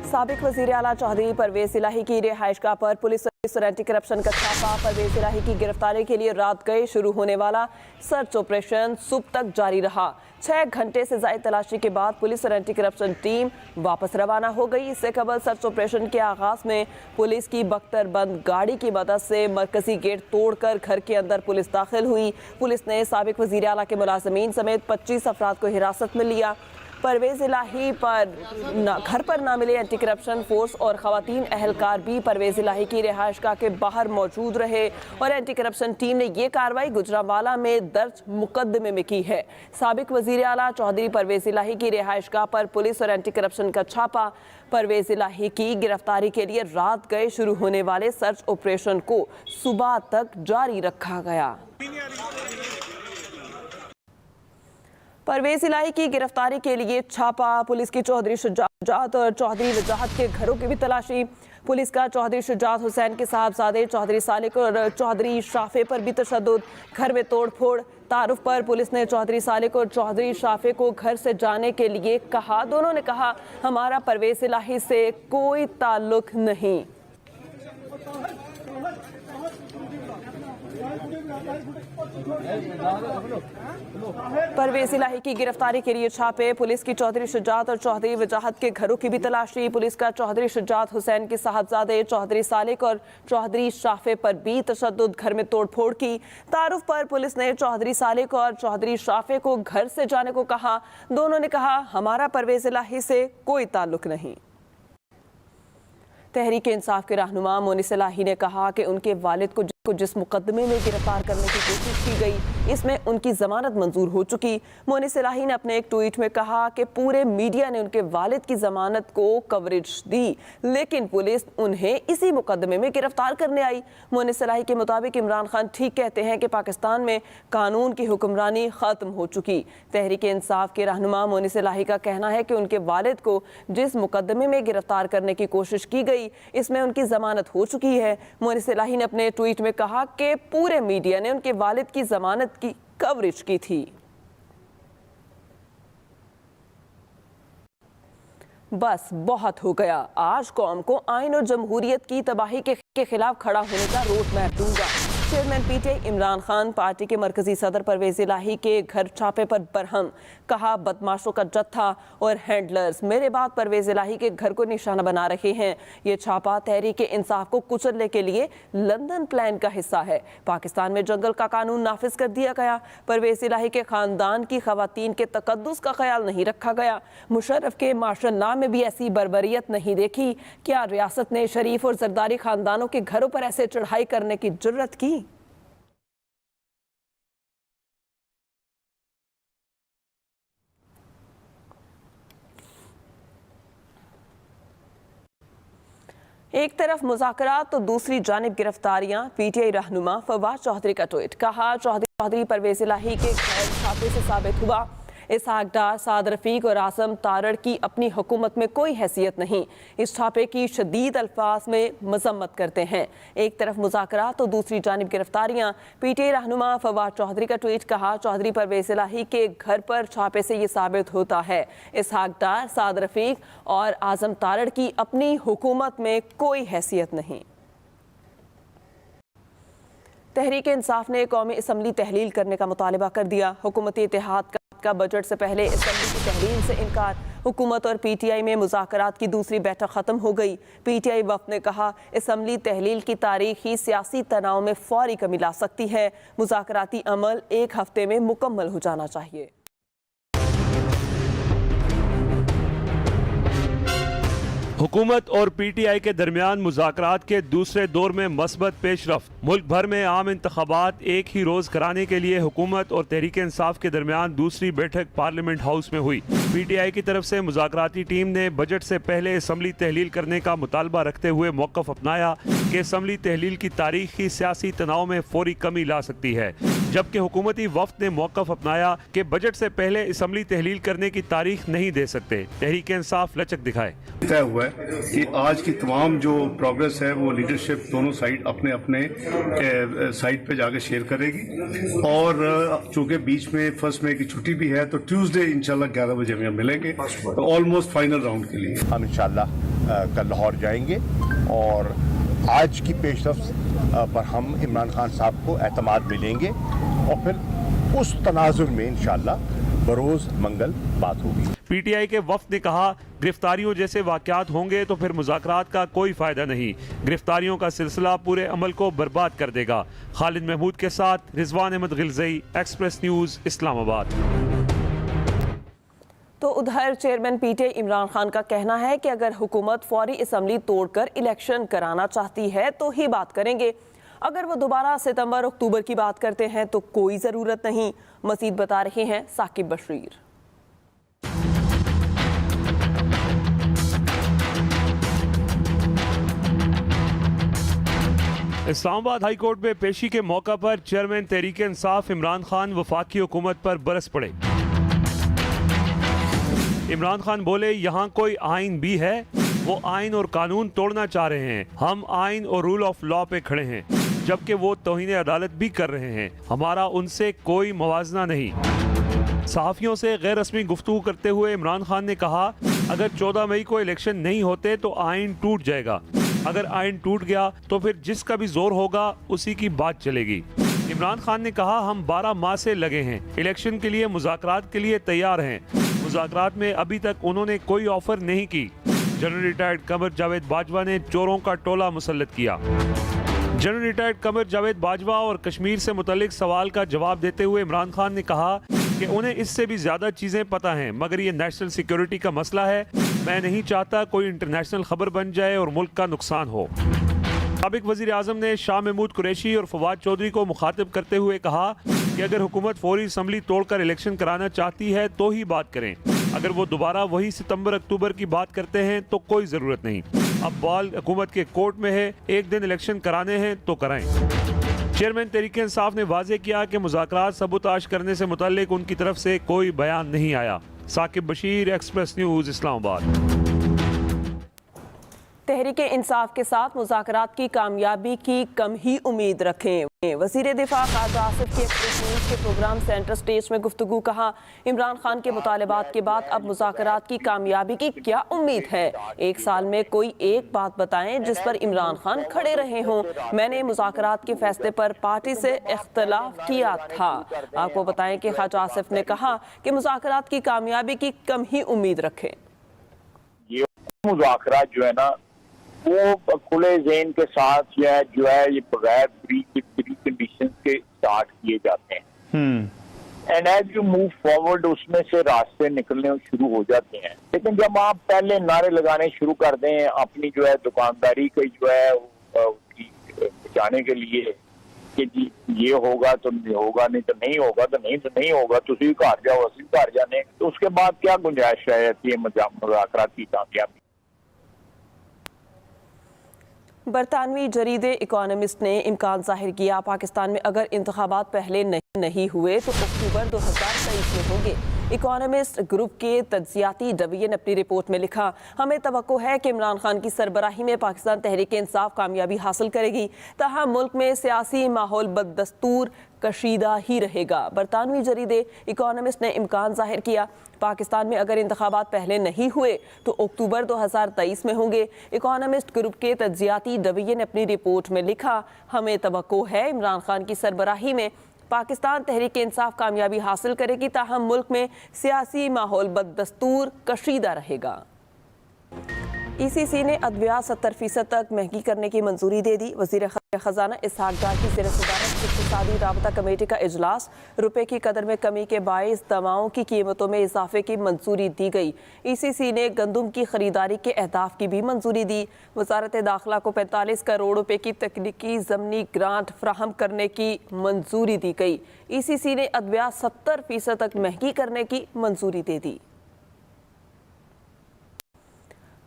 साबिक वजीर आला चौधरी परवेज इलाही की रिहाइशगाह पर पुलिस और एंटी करप्शन का छापा। परवेज इलाही की गिरफ्तारी के लिए रात गए शुरू होने वाला सर्च ऑपरेशन सुबह तक जारी रहा। 6 घंटे से ज्यादा तलाशी के बाद पुलिस और एंटी करप्शन टीम वापस रवाना हो गई। इससे कबल सर्च ऑपरेशन के आगाज में पुलिस की बख्तरबंद गाड़ी की मदद से मरकजी गेट तोड़कर घर के अंदर पुलिस दाखिल हुई। पुलिस ने साबिक वजीर आला के मुलाजमीन समेत 25 अफराद को हिरासत में लिया। परवेज इलाही पर घर पर ना मिले एंटी करप्शन फोर्स और खवातीन अहलकार भी परवेज इलाही की रिहाइशगाह के बाहर मौजूद रहे और एंटी करप्शन टीम ने ये कार्रवाई गुजरांवाला में दर्ज मुकदमे में की है। साबिक वजीर आला चौधरी परवेज इलाही की रिहाइशगाह पर पुलिस और एंटी करप्शन का छापा। परवेज इलाही की गिरफ्तारी के लिए रात गए शुरू होने वाले सर्च ऑपरेशन को सुबह तक जारी रखा गया। परवेज इलाही की गिरफ्तारी के लिए छापा। पुलिस की चौधरी शुजात और चौधरी वजाहत के घरों की भी तलाशी। पुलिस का चौधरी शुजात हुसैन के साहबजादे चौधरी सालिक और चौधरी शाफे पर भी तशद्दुद, घर में तोड़फोड़। तारुफ पर पुलिस ने चौधरी सालिक और चौधरी शाफे को घर से जाने के लिए कहा। दोनों ने कहा, हमारा परवेज इलाही से कोई ताल्लुक नहीं। परवेज इलाही की गिरफ्तारी के लिए छापे। पुलिस की चौधरी शुजात और चौधरी वजाहत के घरों की भी तलाशी। पुलिस का चौधरी शुजात हुसैन के साहबजादे चौधरी सालिक और चौधरी शाफे पर भी तशद्दुद, घर में तोड़फोड़ की। तारुफ पर पुलिस ने चौधरी सालिक और चौधरी शाफे को घर से जाने को कहा। दोनों ने कहा, हमारा परवेज इलाही से कोई ताल्लुक नहीं। तहरीक इंसाफ के रहनुमा मोनिस इलाही ने कहा कि उनके वालिद को जिस मुकदमे में गिरफ्तार करने की कोशिश की गई, इसमें उनकी जमानत मंजूर हो चुकी। मोनिस इलाही ने अपने एक ट्वीट में कहा कि पूरे मीडिया ने उनके वालिद की जमानत को कवरेज दी, लेकिन पुलिस उन्हें इसी मुकदमे में गिरफ्तार करने आई। मोनिस इलाही के मुताबिक इमरान खान ठीक कहते हैं कि पाकिस्तान में कानून की हुक्मरानी खत्म हो चुकी। तहरीक इंसाफ के रहनुमा मोनिस इलाही का कहना है कि उनके वालिद को जिस मुकदमे में गिरफ्तार करने की कोशिश की गई, इसमें उनकी जमानत हो चुकी है। मोनिस इलाही ने अपने ट्वीट में कहा कि पूरे मीडिया ने उनके वालिद की जमानत की कवरेज की थी। बस बहुत हो गया, आज कौम को आइन और जमहूरियत की तबाही के खिलाफ खड़ा होने का रोड मैप दूंगा। Chairman PTI Imran Khan party के मरकजी सदर परवेज इलाही के घर छापे पर बरहम। कहा, बदमाशों का जत्था और हैंडलर्स मेरे बाद परवेज इलाही के घर को निशाना बना रहे हैं। ये छापा तहरीक इंसाफ को कुचलने के लिए लंदन प्लान का हिस्सा है। पाकिस्तान में जंगल का कानून नाफिज कर दिया गया। परवेज इलाही के खानदान की खवातीन के तकद्दुस का ख्याल नहीं रखा गया। मुशर्रफ के मार्शल लॉ में भी ऐसी बर्बरियत नहीं देखी। क्या रियासत ने शरीफ और जरदारी खानदानों के घरों पर ऐसे चढ़ाई करने की जुर्रत की? एक तरफ मुज़ाकरात तो दूसरी जानिब गिरफ्तारियां। पीटीआई रहनुमा फवाद चौधरी का ट्वीट। कहा, चौधरी परवेज इलाही के घर छापे से साबित हुआ इसहाक डार, साद रफीक और आजम तारड़ की अपनी हुकूमत में कोई हैसियत नहीं। इस छापे की शदीद अल्फाज में मजम्मत करते हैं। एक तरफ मुज़ाकरात तो दूसरी जानिब गिरफ्तारियां। पीटीआई रहनुमा फवाद चौधरी का ट्वीट। कहा, चौधरी परवेज इलाही के घर पर छापे से ये साबित होता है इसहाक डार, साद रफीक और आजम तारड़ की अपनी हुकूमत में कोई हैसियत नहीं। तहरीक इंसाफ ने कौमी असम्बली तहलील करने का मुतालबा कर दिया। हुकूमती इत्तेहाद का बजट से पहले असम्बली की तहलील से इनकार। हुकूमत और पीटीआई में मुज़ाकरात की दूसरी बैठक खत्म हो गई। पीटीआई वफ़द ने कहा, असम्बली तहलील की तारीख ही सियासी तनाव में फौरी कमी ला सकती है। मुज़ाकराती अमल 1 हफ्ते में मुकम्मल हो जाना चाहिए। हुकूमत और पीटीआई के दरमियान मुज़ाकरात के दूसरे दौर में मस्बत पेशरफ्त। मुल्क भर में आम इंतखाबात एक ही रोज कराने के लिए हुकूमत और तहरीक इंसाफ के दरमियान दूसरी बैठक पार्लियामेंट हाउस में हुई। पीटीआई की तरफ से मुज़ाकराती टीम ने बजट से पहले असम्बली तहलील करने का मुतालबा रखते हुए मौक़िफ़ अपनाया कि असम्बली तहलील की तारीख की सियासी तनाव में फौरी कमी ला सकती है, जबकि हुकूमती वफ़द ने मौक़िफ़ अपनाया कि बजट से पहले असम्बली तहलील करने की तारीख नहीं दे सकते। तहरीक इंसाफ लचक दिखाए। तय हुआ है कि आज की तमाम जो प्रोग्रेस है वो लीडरशिप दोनों साइड अपने अपने साइड पे जाके शेयर करेगी और चूंकि बीच में 1 मई की छुट्टी भी है तो ट्यूसडे इंशाल्लाह 11 बजे हम मिलेंगे तो ऑलमोस्ट फाइनल राउंड के लिए हम इंशाल्लाह कल लाहौर जाएंगे और आज की पेशरफ्त पर हम इमरान खान साहब को एतमाद मिलेंगे और फिर उस तनाजुर में इंशाअल्लाह बरोज़ मंगल बात होगी। पीटीआई के वफ्द ने कहा, गिरफ्तारियों जैसे वाक़यात होंगे तो फिर मुज़ाकरात का कोई फ़ायदा नहीं। गिरफ्तारियों का सिलसिला पूरे अमल को बर्बाद कर देगा। खालिद महमूद के साथ रिजवान अहमद गिलज़ई, एक्सप्रेस न्यूज़, इस्लामाबाद। तो उधर चेयरमैन पीटीआई इमरान खान का कहना है कि अगर हुकूमत फौरी असम्बली तोड़कर इलेक्शन कराना चाहती है तो ही बात करेंगे। अगर वो दोबारा सितंबर अक्टूबर की बात करते हैं तो कोई ज़रूरत नहीं। मज़ीद बता रहे हैं साकिब बशीर। इस्लामाबाद हाई कोर्ट में पेशी के मौका पर चेयरमैन तहरीक इंसाफ इमरान खान वफाकी हुकूमत पर बरस पड़े। इमरान खान बोले, यहाँ कोई आइन भी है, वो आइन और कानून तोड़ना चाह रहे हैं। हम आइन और रूल ऑफ लॉ पे खड़े हैं, जबकि वो तौहीन अदालत भी कर रहे हैं। हमारा उनसे कोई मवाजना नहीं। सहाफ़ियों से गैर रस्मी गुफ्तगू करते हुए इमरान खान ने कहा, अगर 14 मई को इलेक्शन नहीं होते तो आइन टूट जाएगा। अगर आइन टूट गया तो फिर जिसका भी जोर होगा उसी की बात चलेगी। इमरान खान ने कहा, हम 12 माह से लगे हैं, इलेक्शन के लिए मुज़ाकरात के लिए तैयार हैं। मुज़ाकरात में अभी तक उन्होंने कोई ऑफर नहीं की। जनरल रिटायर्ड कमर जावेद बाजवा ने चोरों का टोला मुसल्लत किया। जनरल रिटायर्ड कमर जावेद बाजवा और कश्मीर से मुतल्लिक सवाल का जवाब देते हुए इमरान खान ने कहा कि उन्हें इससे भी ज्यादा चीजें पता हैं, मगर ये नेशनल सिक्योरिटी का मसला है। मैं नहीं चाहता कोई इंटरनेशनल खबर बन जाए और मुल्क का नुकसान हो। साबिक वजीर आजम ने शाह महमूद कुरैशी और फवाद चौधरी को मुखातिब करते हुए कहा कि अगर हुकूमत फौरी असम्बली तोड़कर इलेक्शन कराना चाहती है तो ही बात करें। अगर वो दोबारा वही सितंबर अक्टूबर की बात करते हैं तो कोई ज़रूरत नहीं। अब बॉल हुकूमत के कोर्ट में है, एक दिन इलेक्शन कराने हैं तो कराएं। चेयरमैन तहरीक इंसाफ ने वाजे किया कि मुज़ाकरात सबूताश करने से मुताल्लिक उनकी तरफ से कोई बयान नहीं आया। Saqib Bashir, express news, Islamabad. तहरीक इंसाफ के साथ मुज़ाकरात की कामयाबी की कम ही उम्मीद रखें। वज़ीर दिफा ख्वाजा आसिफ की एक्सप्रेस न्यूज़ के प्रोग्राम सेंटर स्टेज में गुफ्तगू। कहा, इमरान खान के मुतालबात के बाद अब मुज़ाकरात की कामयाबी की क्या उम्मीद है? एक साल में कोई एक बात बताएं जिस पर इमरान खान खड़े रहे हों। मैंने मुज़ाकरात के फैसले पर पार्टी से इख्तलाफ किया था। आपको बताएं कि ख्वाजा आसिफ ने कहा कि मुज़ाकरात की कामयाबी की कम ही उम्मीद रखें। ये मुज़ाकरात जो है ना, वो खुले ज़हन के साथ जो है ये बगैर प्री कंडीशंस के स्टार्ट किए जाते हैं। And as you move forward उसमें से रास्ते निकलने शुरू हो जाते हैं। लेकिन जब आप पहले नारे लगाने शुरू कर दें अपनी जो है दुकानदारी को जो है उसकी बचाने के लिए कि जी ये होगा तो होगा, नहीं तो नहीं होगा, तो नहीं होगा, तुम घर जाओ असली घर जाने, तो उसके बाद क्या गुंजाइश रह जाती है मुज़ाकरात की कामयाबी? बरतानवी जरीदे इकोनॉमिस्ट ने इम्कान जाहिर किया, पाकिस्तान में अगर इंतखाबात पहले नहीं हुए तो अक्टूबर 2023 में होंगे। इकोनॉमिस्ट ग्रुप के तज्जियाती डिवीजन अपनी रिपोर्ट में लिखा, हमें तवक्को है कि इमरान खान की सरबराही में पाकिस्तान तहरीक इंसाफ कामयाबी हासिल करेगी, ताहम मुल्क में सियासी माहौल बदस्तूर कशीदा ही रहेगा। बरतानवी जरीदे इकोनॉमिस्ट ने इम्कान जाहिर किया, पाकिस्तान में अगर इंतखाबात पहले नहीं हुए तो अक्टूबर 2023 में होंगे। इकोनॉमिस्ट ग्रुप के तज्जियाती डिवीजन ने अपनी रिपोर्ट में लिखा, हमें तवक्को है इमरान खान की सरबराही में पाकिस्तान तहरीक इंसाफ कामयाबी हासिल करेगी, ताहम मुल्क में सियासी माहौल बदस्तूर कशीदा रहेगा। ECC ने अद्वियात 70% तक महंगी करने की मंजूरी दे दी। वज़ीर खजाना इसहाक डार की ज़ेर सदारत इक़्तिसादी राबता कमेटी का इजलास, रुपए की कदर में कमी के बायस दवाओं की कीमतों में इजाफे की मंजूरी दी गई। ECC ने गंदम की खरीदारी के अहदाफ की भी मंजूरी दी। वजारत दाखिला को 45 करोड़ रुपए की तकनीकी ज़मीनी ग्रांट फ्राहम करने की मंजूरी दी गई। ECC ने अद्वियात 70% तक महंगी करने की मंजूरी दे दी।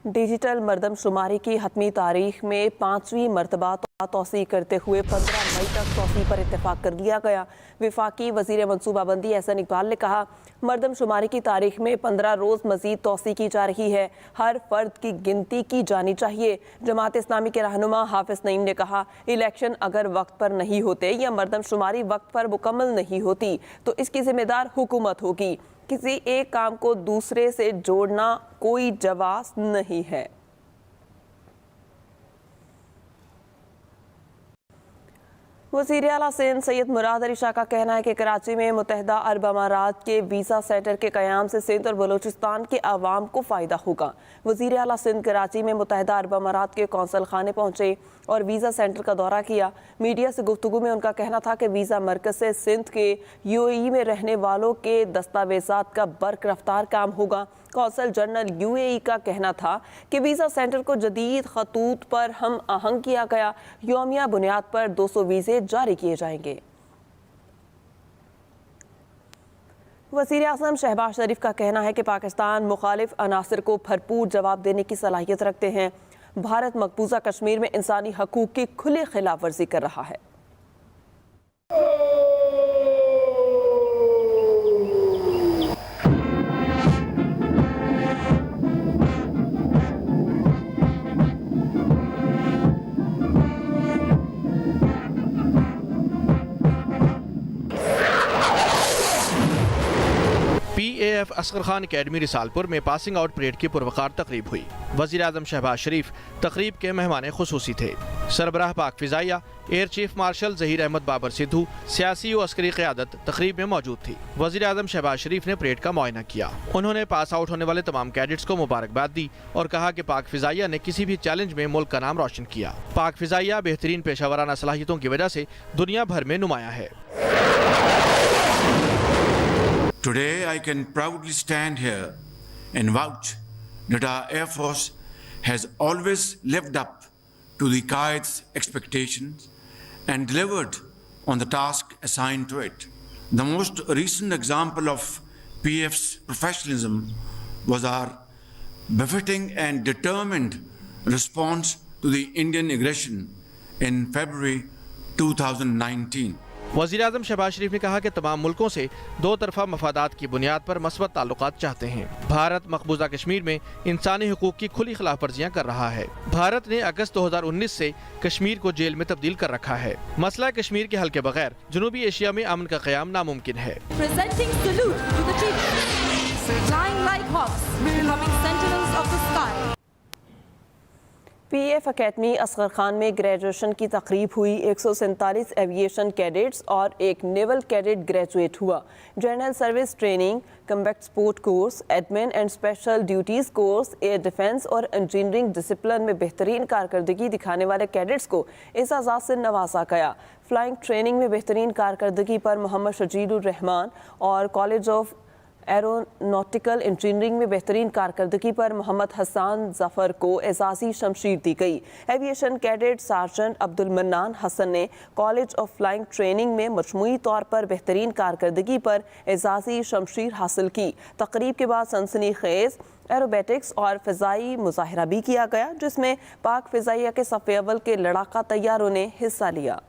डिजिटल मरदमशुमारी की हतमी तारीख में 5वीं मरतबा तोसी करते हुए 15 मई तक तोसी पर इत्तेफाक कर लिया गया। विफाकी वजीर मनसूबाबंदी एहसन इकबाल ने कहा, मरदमशुमारी की तारीख में 15 रोज़ मजीद तोसी की जा रही है, हर फर्द की गिनती की जानी चाहिए। जमात इस्लामी के रहनुमा हाफिज नईम ने कहा, इलेक्शन अगर वक्त पर नहीं होते या मरदमशुमारी वक्त पर मुकम्मल नहीं होती तो इसकी जिम्मेदार हुकूमत होगी। किसी एक काम को दूसरे से जोड़ना कोई जवाज़ नहीं है। वज़ीर आला सिंध सैयद मुराद अली शाह का कहना है कि कराची में मुत्तहिदा अरब अमारात के वीज़ा सेंटर के क़याम से सिंध और बलूचिस्तान के आवाम को फ़ायदा होगा। वज़ीर आला सिंध कराची में मुत्तहिदा अरब अमारात के कौंसल खाने पहुँचे और वीज़ा सेंटर का दौरा किया। मीडिया से गुफ्तगू में उनका कहना था कि वीज़ा मरकज़ से सिंध के UAE में रहने वालों के दस्तावेज़ात का बर्क रफ्तार काम होगा। कौंसल जनरल UAE का कहना था कि वीज़ा सेंटर को जदीद खतूत पर हम आहंग किया गया। यौमिया बुनियाद पर 200 वीज़े जारी किए जाएंगे। वज़ीर आज़म शहबाज शरीफ का कहना है कि पाकिस्तान मुखालिफ अनासर को भरपूर जवाब देने की सलाहियत रखते हैं। भारत मकबूजा कश्मीर में इंसानी हकूक़ की खुली खिलाफ वर्जी कर रहा है। PAF असगर खान अकेडमी रिसालपुर में पासिंग आउट परेड की पुरवकार तकरीब हुई। वज़ीर आज़म शहबाज शरीफ तकरीब के मेहमान खुसूसी थे। सरबराह पाक फ़िज़ाइया air chief marshal Zaheer Ahmed Babar Sidhu सियासी और अस्करी क़यादत तकरीब में मौजूद थी। वज़ीर आज़म शहबाज शरीफ ने परेड का मुआयना किया। उन्होंने पास आउट होने वाले तमाम कैडेट्स को मुबारकबाद दी और कहा कि पाक फ़िज़ाइया ने किसी भी चैलेंज में मुल्क का नाम रोशन किया। पाक फ़िज़ाइया बेहतरीन पेशावराना सलाहियतों की वजह से दुनिया भर में नुमाया है। Today I can proudly stand here and vouch that our Air Force has always lived up to the Qaed's expectations and delivered on the task assigned to it. The most recent example of PF's professionalism was our befitting and determined response to the Indian aggression in February 2019. वज़ीर आज़म शहबाज शरीफ ने कहा कि तमाम मुल्कों से दो तरफा मफादात की बुनियाद पर मस्बत ताल्लुकात चाहते हैं। भारत मकबूजा कश्मीर में इंसानी हुकूक की खुली खिलाफ वर्जियाँ कर रहा है। भारत ने अगस्त 2019 से कश्मीर को जेल में तब्दील कर रखा है। मसला कश्मीर के हल के बगैर जनूबी एशिया में अमन का क़याम नामुमकिन है। PAF अकेडमी असगर खान में ग्रेजुएशन की तकरीब हुई। 147 एविएशन कैडेट्स और एक नेवल कैडेट ग्रेजुएट हुआ। General service training, combat sport course, admin and special duties course, air defence और इंजीनियरिंग डिसिप्लिन में बेहतरीन कारकर्दगी दिखाने वाले कैडेट्स को एजाज़ात से नवाजा गया। फ्लाइंग ट्रेनिंग में बेहतरीन कारकर्दगी पर मोहम्मद शजीदुर रहमान और कॉलेज ऑफ एरोनॉटिकल इंजीनियरिंग में बेहतरीन कारकर्दगी पर मोहम्मद हसन जफर को एजाज़ी शमशीर दी गई। Aviation cadet sergeant Abdul Mannan Hasan ने कॉलेज ऑफ फ्लाइंग ट्रेनिंग में मजमूई तौर पर बेहतरीन कारकर्दगी पर एजाज़ी शमशीर हासिल की। तकरीब के बाद सनसनीखेज एरोबेटिक्स और फ़िज़ाई मुजाहरा भी किया गया, जिसमें पाक फ़िज़ाइया के सफ़े अव्वल के लड़ाका तैयारों ने हिस्सा लिया।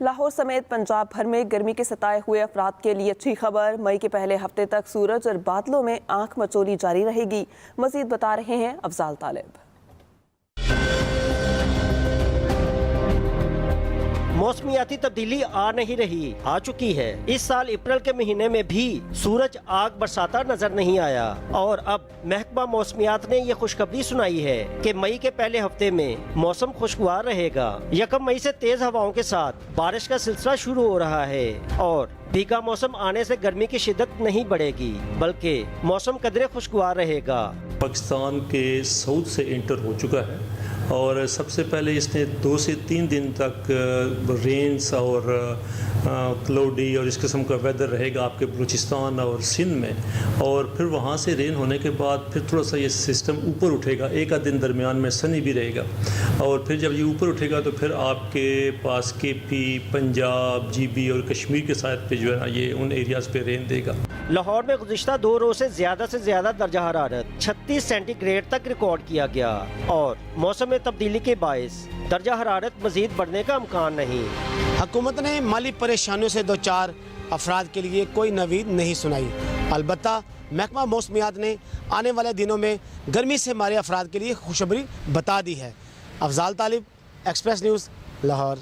लाहौर समेत पंजाब भर में गर्मी के सताए हुए अफराद के लिए अच्छी खबर। मई के पहले हफ्ते तक सूरज और बादलों में आंख मचोली जारी रहेगी। मजीद बता रहे हैं अफजाल तालिब। मौसमियाती तब्दीली आ नहीं रही, आ चुकी है। इस साल अप्रैल के महीने में भी सूरज आग बरसाता नजर नहीं आया और अब महकमा मौसमियात ने ये खुशखबरी सुनाई है कि मई के पहले हफ्ते में मौसम खुशगवार रहेगा। 1 मई से तेज हवाओं के साथ बारिश का सिलसिला शुरू हो रहा है और भीगा मौसम आने से गर्मी की शिद्दत नहीं बढ़ेगी, बल्कि मौसम कदरे खुशगवार रहेगा। पाकिस्तान के साउथ से एंटर हो चुका है और सबसे पहले इसने 2 से 3 दिन तक रेन्स और क्लाउडी और इस किस्म का वेदर रहेगा आपके बलूचिस्तान और सिंध में, और फिर वहाँ से रेन होने के बाद फिर थोड़ा सा ये सिस्टम ऊपर उठेगा। एक आध दिन दरमियान में सनी भी रहेगा और फिर जब ये ऊपर उठेगा तो फिर आपके पास KP, पंजाब, GB और कश्मीर के साथ पे जो है ना ये उन एरियाज़ पे रेन देगा। लाहौर में गुज़िश्ता 2 रोज़ से ज़्यादा दर्जा हरारत 36 सेंटीग्रेड तक रिकॉर्ड किया गया और मौसम में तब्दीली के बायस दर्जा हरारत मजीद बढ़ने का इम्कान नहीं। हुकूमत ने माली परेशानियों से 2-4 अफराद के लिए कोई नवीद नहीं सुनाई। अलबत्ता महकमा मौसमियात ने आने वाले दिनों में गर्मी से मारे अफराद के लिए खुशखबरी बता दी है। अफजाल तालिब, एक्सप्रेस न्यूज़, लाहौर।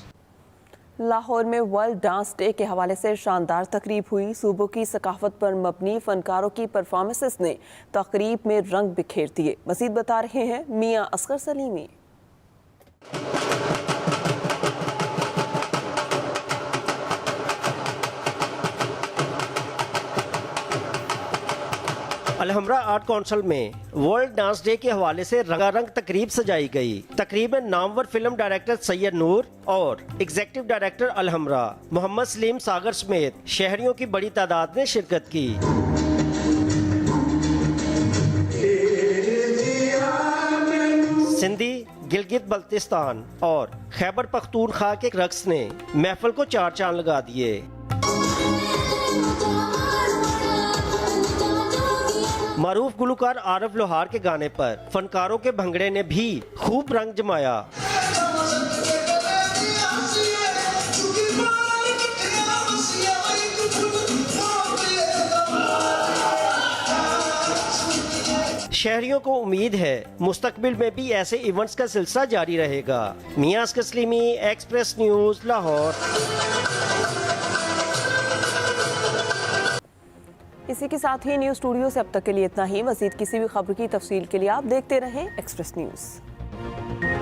लाहौर में वर्ल्ड डांस डे के हवाले से शानदार तकरीब हुई। सूबों की सकाफत पर मबनी फनकारों की परफॉर्मेंसेस ने तकरीब में रंग बिखेर दिए। मजीद बता रहे हैं मियां असगर सलीमी। अलहमरा आर्ट काउंसिल में वर्ल्ड डांस डे के हवाले से रंगारंग तकरीब सजाई गई। तकरीब में नामवर फिल्म डायरेक्टर सैयद नूर और एग्जीक्यूटिव डायरेक्टर अलहमरा मोहम्मद सलीम सागर समेत शहरियों की बड़ी तादाद ने शिरकत की। सिंधी, गिलगित बल्तिस्तान और खैबर पख्तूनख्वा के रक्स ने महफिल को चार चांद लगा दिए। मारूफ गुलकार आरफ लोहार के गाने पर फनकारों के भंगड़े ने भी खूब रंग जमाया। शहरियों को उम्मीद है मुस्तकबिल में भी ऐसे इवेंट्स का सिलसिला जारी रहेगा। मियां अस्कर सलीमी, एक्सप्रेस न्यूज, लाहौर। इसी के साथ ही न्यूज स्टूडियो से अब तक के लिए इतना ही। मजीद किसी भी खबर की तफसील के लिए आप देखते रहें एक्सप्रेस न्यूज।